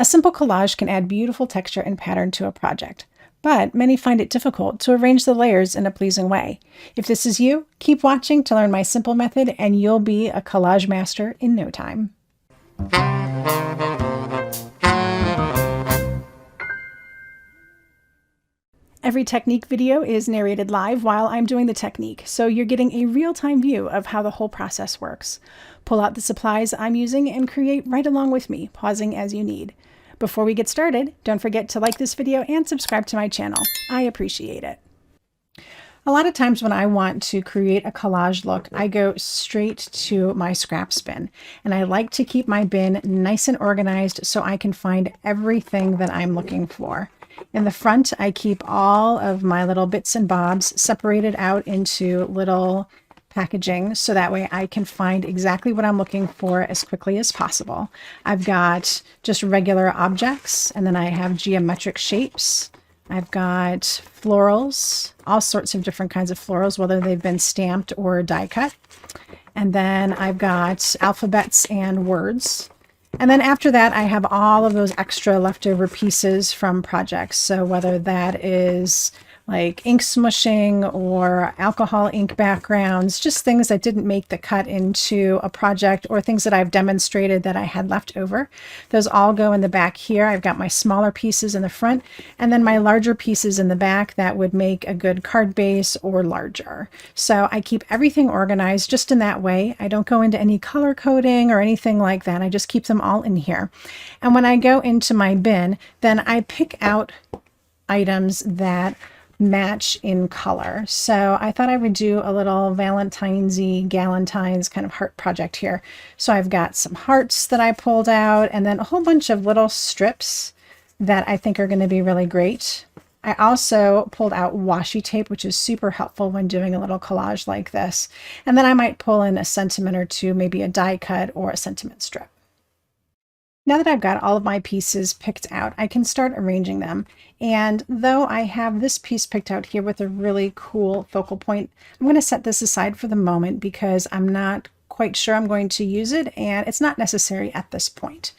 A simple collage can add beautiful texture and pattern to a project, but many find it difficult to arrange the layers in a pleasing way. If this is you, keep watching to learn my simple method and you'll be a collage master in no time. Every technique video is narrated live while I'm doing the technique, so you're getting a real-time view of how the whole process works. Pull out the supplies I'm using and create right along with me, pausing as you need. Before we get started, don't forget to like this video and subscribe to my channel. I appreciate it. A lot of times when I want to create a collage look, I go straight to my scraps bin, and I like to keep my bin nice and organized so I can find everything that I'm looking for. In the front, I keep all of my little bits and bobs separated out into little packaging so that way I can find exactly what I'm looking for as quickly as possible. I've got just regular objects, and then I have geometric shapes. I've got florals, all sorts of different kinds of florals, whether they've been stamped or die cut. And then I've got alphabets and words. And then after that, I have all of those extra leftover pieces from projects. So whether that is like ink smushing or alcohol ink backgrounds, just things that didn't make the cut into a project or things that I've demonstrated that I had left over. Those all go in the back here. I've got my smaller pieces in the front and then my larger pieces in the back that would make a good card base or larger. So I keep everything organized just in that way. I don't go into any color coding or anything like that. I just keep them all in here. And when I go into my bin, then I pick out items that match in color. So I thought I would do a little Valentine's-y, Galentine's kind of heart project here. So I've got some hearts that I pulled out and then a whole bunch of little strips that I think are going to be really great. I also pulled out washi tape, which is super helpful when doing a little collage like this. And then I might pull in a sentiment or two, maybe a die cut or a sentiment strip. Now that I've got all of my pieces picked out, I can start arranging them. And though I have this piece picked out here with a really cool focal point, I'm going to set this aside for the moment because I'm not quite sure I'm going to use it and it's not necessary at this point.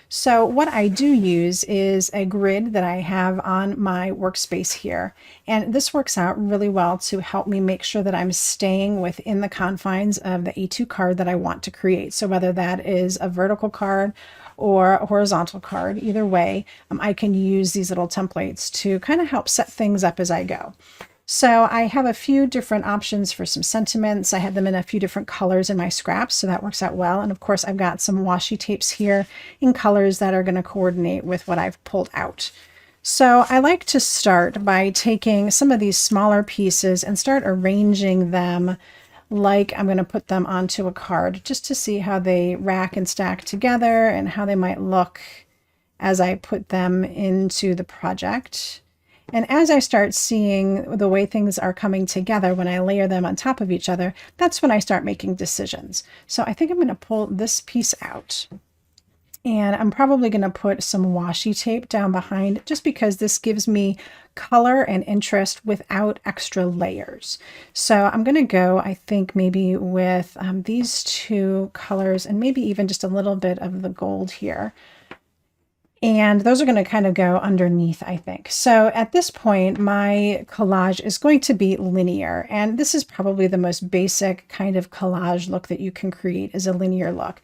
So what I do use is a grid that I have on my workspace here. And this works out really well to help me make sure that I'm staying within the confines of the A2 card that I want to create. So whether that is a vertical card or a horizontal card, either way, I can use these little templates to kind of help set things up as I go. So I have a few different options for some sentiments. I had them in a few different colors in my scraps, so that works out well. And of course, I've got some washi tapes here in colors that are going to coordinate with what I've pulled out. So I like to start by taking some of these smaller pieces and start arranging them like I'm going to put them onto a card just to see how they rack and stack together and how they might look as I put them into the project. And as I start seeing the way things are coming together when I layer them on top of each other, that's when I start making decisions. So I think I'm going to pull this piece out. And I'm probably going to put some washi tape down behind just because this gives me color and interest without extra layers. So I'm going to go, I think, maybe with these two colors and maybe even just a little bit of the gold here. And those are going to kind of go underneath, I think. So at this point, my collage is going to be linear. And this is probably the most basic kind of collage look that you can create, is a linear look.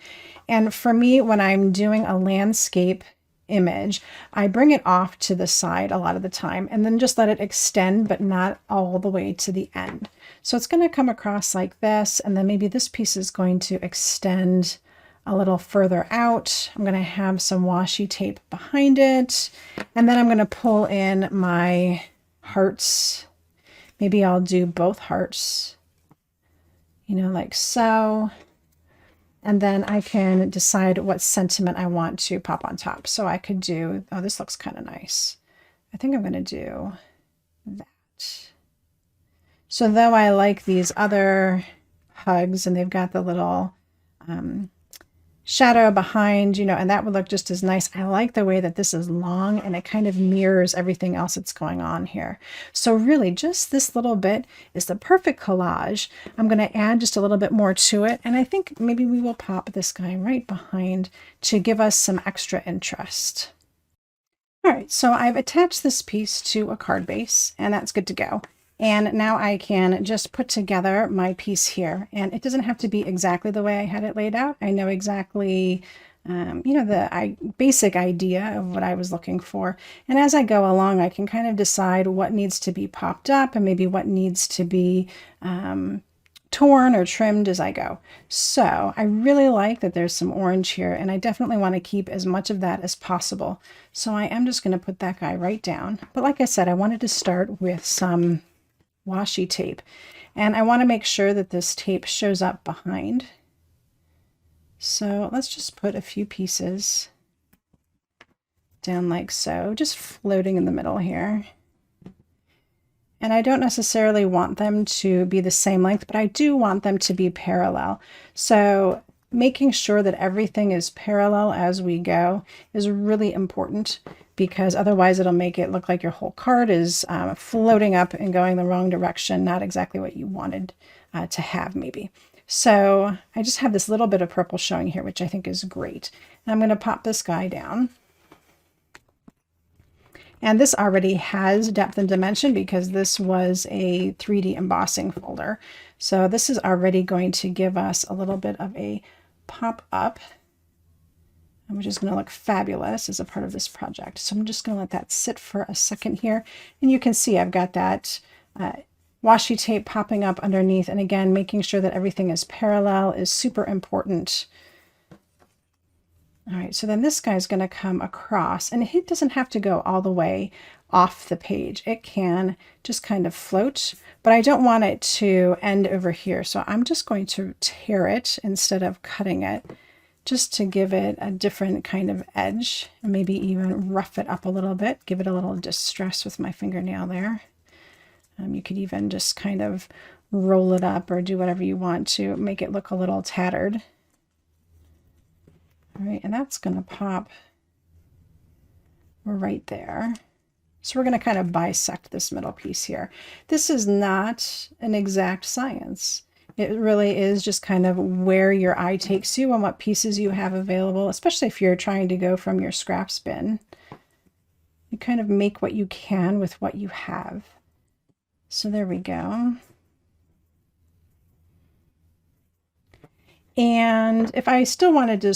And for me, when I'm doing a landscape image, I bring it off to the side a lot of the time and then just let it extend, but not all the way to the end. So it's going to come across like this. And then maybe this piece is going to extend a little further out. I'm going to have some washi tape behind it. And then I'm going to pull in my hearts. Maybe I'll do both hearts, like so. And then I can decide what sentiment I want to pop on top. So I could do, oh, this looks kind of nice. I think I'm going to do that. So though I like these other hugs and they've got the little shadow behind, and that would look just as nice. I like the way that this is long and it kind of mirrors everything else that's going on here. So really just this little bit is the perfect collage. I'm going to add just a little bit more to it. And I think maybe we will pop this guy right behind to give us some extra interest. All right, so I've attached this piece to a card base, and that's good to go. And now I can just put together my piece here, and it doesn't have to be exactly the way I had it laid out. I know exactly, you know, the basic idea of what I was looking for. And as I go along, I can kind of decide what needs to be popped up and maybe what needs to be torn or trimmed as I go. So I really like that there's some orange here, and I definitely want to keep as much of that as possible. So I am just going to put that guy right down. But like I said, I wanted to start with some washi tape, and I want to make sure that this tape shows up behind. So let's just put a few pieces down like so, just floating in the middle here. And I don't necessarily want them to be the same length, but I do want them to be parallel. So making sure that everything is parallel as we go is really important, because otherwise it'll make it look like your whole card is floating up and going the wrong direction, not exactly what you wanted to have maybe. So I just have this little bit of purple showing here, which I think is great. And I'm going to pop this guy down. And this already has depth and dimension because this was a 3D embossing folder. So this is already going to give us a little bit of a pop up, which is going to look fabulous as a part of this project. So I'm just going to let that sit for a second here. And you can see I've got that washi tape popping up underneath. And again, making sure that everything is parallel is super important. All right, so then this guy's going to come across, and it doesn't have to go all the way off the page. It can just kind of float, but I don't want it to end over here. So I'm just going to tear it instead of cutting it, just to give it a different kind of edge, and maybe even rough it up a little bit, give it a little distress with my fingernail there. You could even just kind of roll it up or do whatever you want to make it look a little tattered. All right, and that's going to pop right there. So we're going to kind of bisect this middle piece here. This is not an exact science. It really is just kind of where your eye takes you and what pieces you have available, especially if you're trying to go from your scraps bin. You kind of make what you can with what you have. So there we go. And if I still wanted to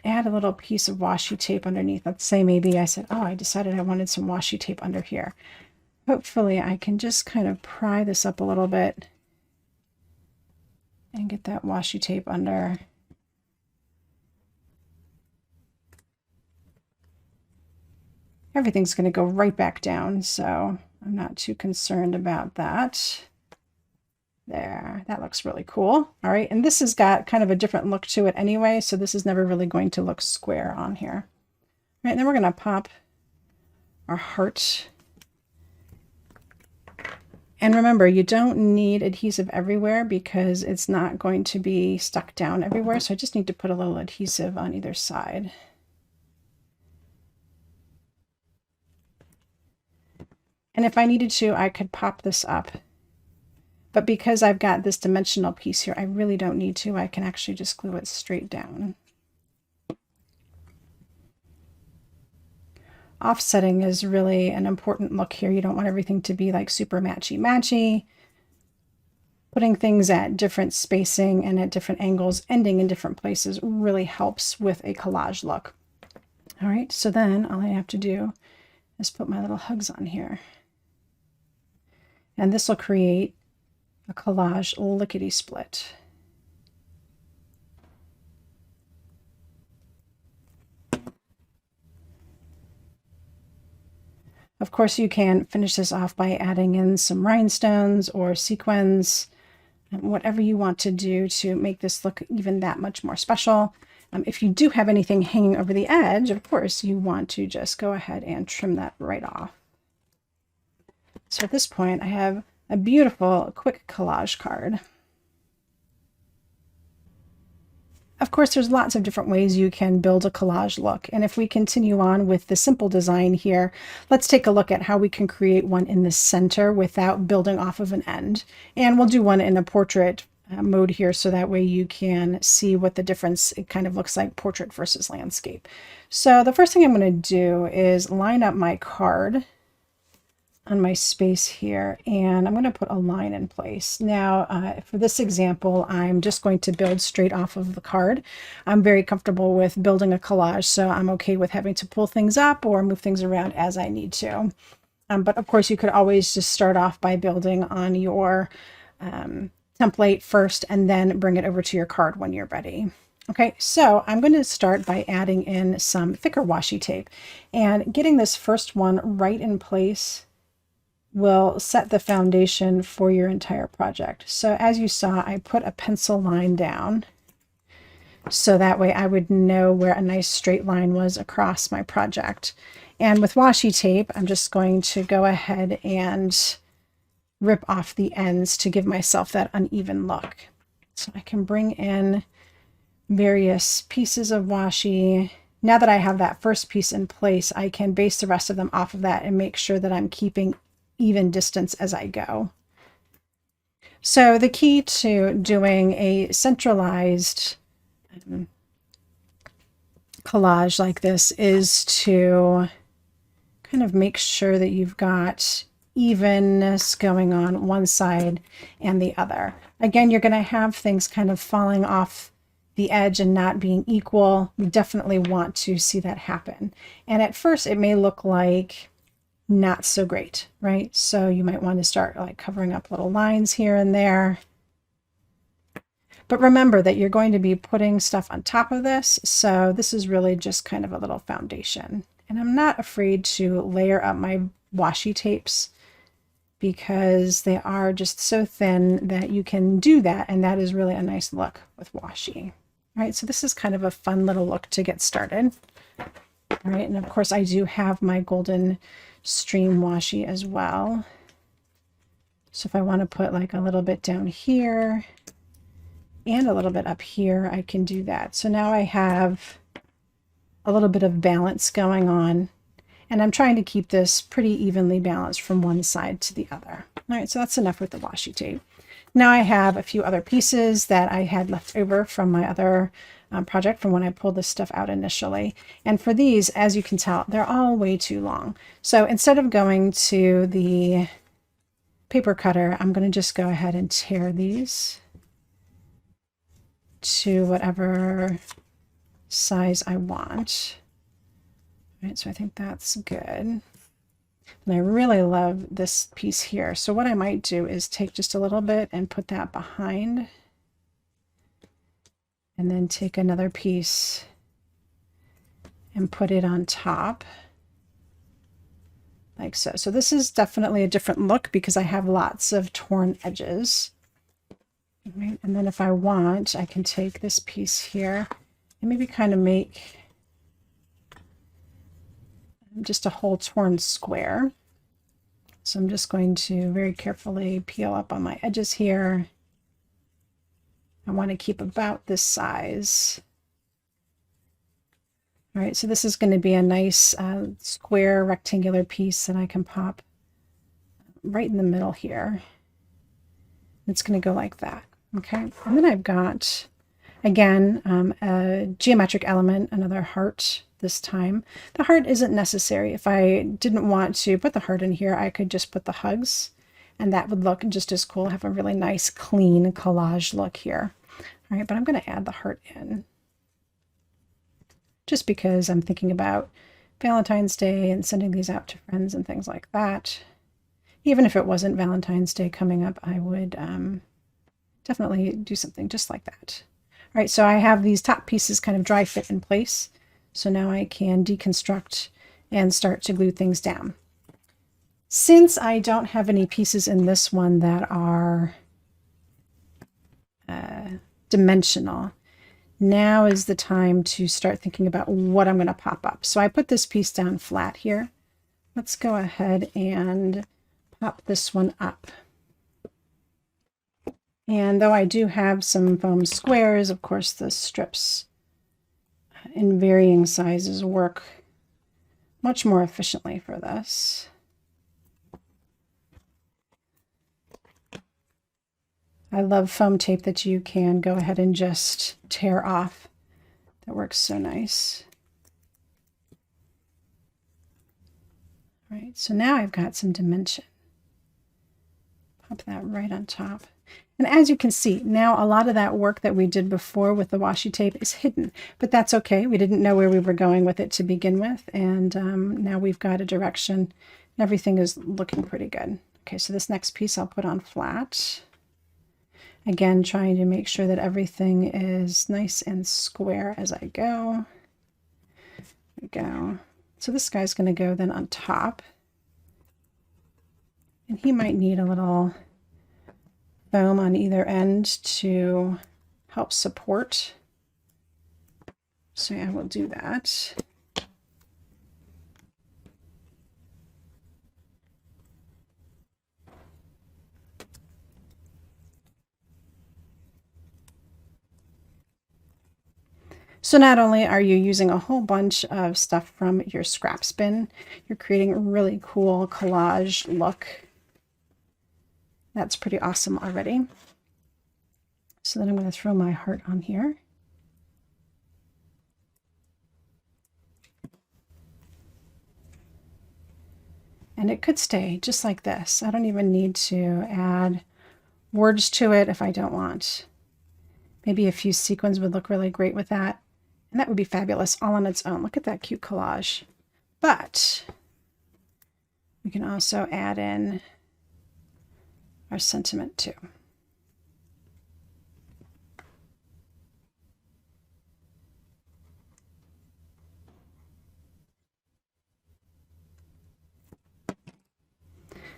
add a little piece of washi tape underneath, let's say maybe I said, oh, I decided I wanted some washi tape under here. Hopefully I can just kind of pry this up a little bit and get that washi tape under. Everything's going to go right back down, so I'm not too concerned about that. There, that looks really cool. All right, and this has got kind of a different look to it anyway, so this is never really going to look square on here. All right, then we're going to pop our heart. And remember, you don't need adhesive everywhere because it's not going to be stuck down everywhere, so I just need to put a little adhesive on either side. And if I needed to, I could pop this up. But because I've got this dimensional piece here, I really don't need to. I can actually just glue it straight down. Offsetting is really an important look here. You don't want everything to be like super matchy-matchy. Putting things at different spacing and at different angles, ending in different places, really helps with a collage look. All right, so then all I have to do is put my little hugs on here. And this will create a collage lickety-split. Of course, you can finish this off by adding in some rhinestones or sequins, whatever you want to do to make this look even that much more special. If you do have anything hanging over the edge, of course, you want to just go ahead and trim that right off. So at this point, I have a beautiful quick collage card. Of course, there's lots of different ways you can build a collage look. And if we continue on with the simple design here, let's take a look at how we can create one in the center without building off of an end. And we'll do one in a portrait mode here, so that way you can see what the difference, it kind of looks like portrait versus landscape. So the first thing I'm going to do is line up my card on my space here, and I'm going to put a line in place. Now, for this example, I'm just going to build straight off of the card. I'm very comfortable with building a collage, so I'm okay with having to pull things up or move things around as I need to. But of course, you could always just start off by building on your template first and then bring it over to your card when you're ready. Okay, so I'm going to start by adding in some thicker washi tape, and getting this first one right in place will set the foundation for your entire project. So as you saw, I put a pencil line down, so that way I would know where a nice straight line was across my project. And with washi tape, I'm just going to go ahead and rip off the ends to give myself that uneven look. So I can bring in various pieces of washi. Now that I have that first piece in place, I can base the rest of them off of that and make sure that I'm keeping even distance as I go. So the key to doing a centralized collage like this is to kind of make sure that you've got evenness going on one side and the other. Again, you're going to have things kind of falling off the edge and not being equal. We definitely want to see that happen. And at first it may look like not so great, right? So you might want to start like covering up little lines here and there. But remember that you're going to be putting stuff on top of this, so this is really just kind of a little foundation. And I'm not afraid to layer up my washi tapes because they are just so thin that you can do that, and that is really a nice look with washi. All right, so this is kind of a fun little look to get started. All right, and of course I do have my golden stream washi as well. So if I want to put like a little bit down here and a little bit up here, I can do that. So now I have a little bit of balance going on, and I'm trying to keep this pretty evenly balanced from one side to the other. All right, so that's enough with the washi tape. Now I have a few other pieces that I had left over from my other project from when I pulled this stuff out initially. And for these, as you can tell, they're all way too long. So instead of going to the paper cutter, I'm going to just go ahead and tear these to whatever size I want. All right, so I think that's good. And I really love this piece here. So what I might do is take just a little bit and put that behind, and then take another piece and put it on top like so. So this is definitely a different look because I have lots of torn edges. Right? And then if I want, I can take this piece here and maybe kind of make just a whole torn square. So I'm just going to very carefully peel up on my edges here. I want to keep about this size. All right, so this is going to be a nice square rectangular piece that I can pop right in the middle here. It's going to go like that. Okay, and then I've got, again, a geometric element, another heart this time. The heart isn't necessary. If I didn't want to put the heart in here, I could just put the hugs, and that would look just as cool, have a really nice, clean collage look here. All right, but I'm going to add the heart in just because I'm thinking about Valentine's Day and sending these out to friends and things like that. Even if it wasn't Valentine's Day coming up, I would definitely do something just like that. All right, so I have these top pieces kind of dry fit in place. So now I can deconstruct and start to glue things down. Since I don't have any pieces in this one that are dimensional, now is the time to start thinking about what I'm going to pop up. So I put this piece down flat here. Let's go ahead and pop this one up. And though I do have some foam squares, of course the strips in varying sizes work much more efficiently for this. I love foam tape that you can go ahead and just tear off. That works so nice. All right, so now I've got some dimension. Pop that right on top. And as you can see, now a lot of that work that we did before with the washi tape is hidden, but that's okay. We didn't know where we were going with it to begin with, and now we've got a direction, and everything is looking pretty good. Okay, so this next piece I'll put on flat. Again, trying to make sure that everything is nice and square as I go. There we go. So this guy's going to go then on top. And he might need a little foam on either end to help support. So I will do that. So not only are you using a whole bunch of stuff from your scraps bin, you're creating a really cool collage look. That's pretty awesome already. So then I'm going to throw my heart on here. And it could stay just like this. I don't even need to add words to it if I don't want. Maybe a few sequins would look really great with that. And that would be fabulous all on its own. Look at that cute collage. But we can also add in our sentiment too.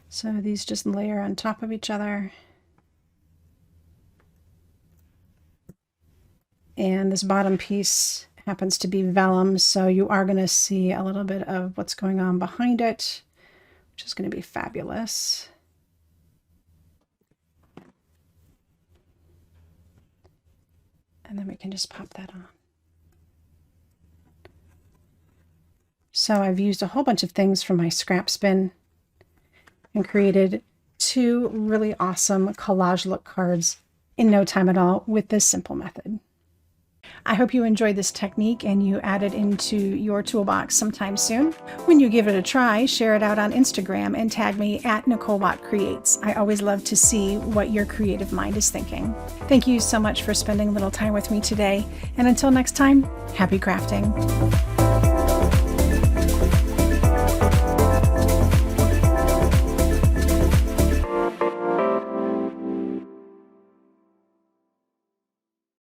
So these just layer on top of each other. And this bottom piece happens to be vellum, so you are going to see a little bit of what's going on behind it, which is going to be fabulous. And then we can just pop that on. So I've used a whole bunch of things from my scraps bin and created two really awesome collage look cards in no time at all with this simple method. I hope you enjoyed this technique and you add it into your toolbox sometime soon. When you give it a try, share it out on Instagram and tag me at Nicole Creates. I always love to see what your creative mind is thinking. Thank you so much for spending a little time with me today. And until next time, happy crafting.